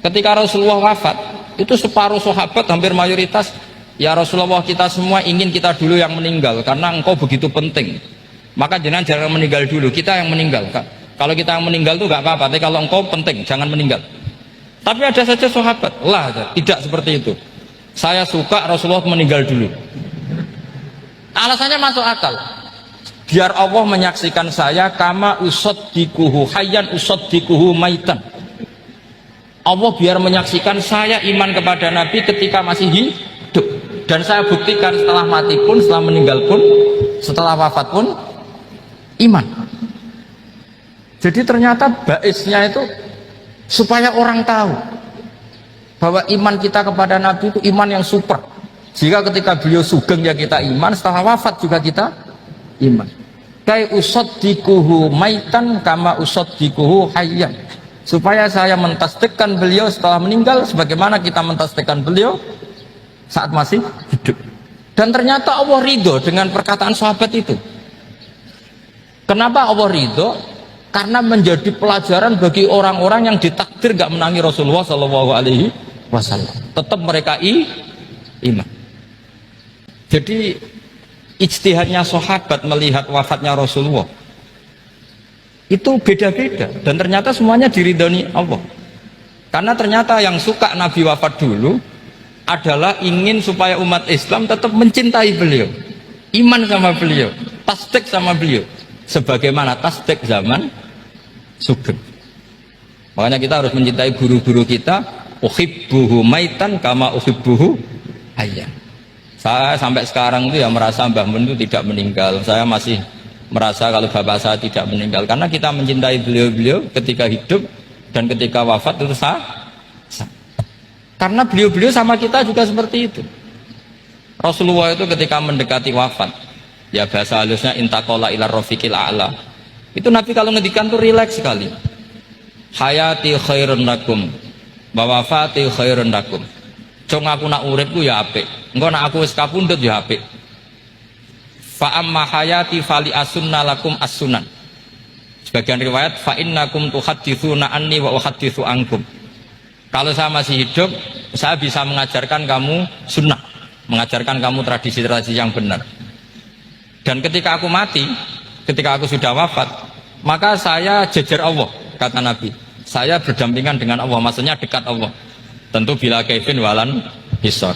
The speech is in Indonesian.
Ketika Rasulullah wafat, itu separuh sahabat hampir mayoritas, ya Rasulullah, kita semua ingin kita dulu yang meninggal karena engkau begitu penting. Maka jangan meninggal dulu, kita yang meninggal. Kalau kita yang meninggal itu gak apa-apa, tapi kalau engkau penting, jangan meninggal. Tapi ada saja sahabat, lah tidak seperti itu. Saya suka Rasulullah meninggal dulu. Alasannya masuk akal. Biar Allah menyaksikan saya kama usaddikuhu hayyan usaddikuhu maitan. Allah biar menyaksikan saya iman kepada Nabi ketika masih hidup, dan saya buktikan setelah mati pun, setelah meninggal pun, setelah wafat pun iman. Jadi ternyata baisnya itu supaya orang tahu bahwa iman kita kepada Nabi itu iman yang super. Jika ketika beliau sugeng ya kita iman, setelah wafat juga kita iman. Kai usaddikuhu maitan kama usaddikuhu hayyan. Supaya saya mentasdikkan beliau setelah meninggal sebagaimana kita mentasdikkan beliau saat masih hidup. Dan ternyata Allah ridho dengan perkataan sahabat itu. Kenapa Allah ridho? Karena menjadi pelajaran bagi orang-orang yang ditakdir gak menangi Rasulullah SAW. Tetap mereka iman. Jadi ijtihadnya sahabat melihat wafatnya Rasulullah itu beda-beda, dan ternyata semuanya diridhoni Allah. Karena ternyata yang suka Nabi wafat dulu adalah ingin supaya umat Islam tetap mencintai beliau, iman sama beliau, tasdik sama beliau, sebagaimana tasdik zaman sugeng. Makanya kita harus mencintai guru-guru kita. Uhibbuhu maitan kama uhibbuhu hayyan. Saya sampai sekarang itu ya merasa Mbah Mun itu tidak meninggal. Saya masih merasa kalau bapak saya tidak meninggal, karena kita mencintai beliau-beliau ketika hidup dan ketika wafat itu sah. Karena beliau-beliau sama kita juga seperti itu. Rasulullah itu ketika mendekati wafat, ya bahasa halusnya intaqala ila rafiqil a'la. Itu Nabi kalau ngedikan tuh rileks sekali. Hayati khairun lakum wa wafati khairun lakum. Cong aku nak urip ku ya apik. Engko nak aku wis kapundhut ya apik. Fa amma hayati fali asunna lakum as-sunan. Sebagian riwayat fa innakum tuhadditsuna anni wa uhadditsu ankum. Kalau saya masih hidup, saya bisa mengajarkan kamu sunnah, mengajarkan kamu tradisi-tradisi yang benar. Dan ketika aku mati, ketika aku sudah wafat, maka saya jejer Allah, kata Nabi. Saya berdampingan dengan Allah, maksudnya dekat Allah. Tentu bila kaifin walan hisor.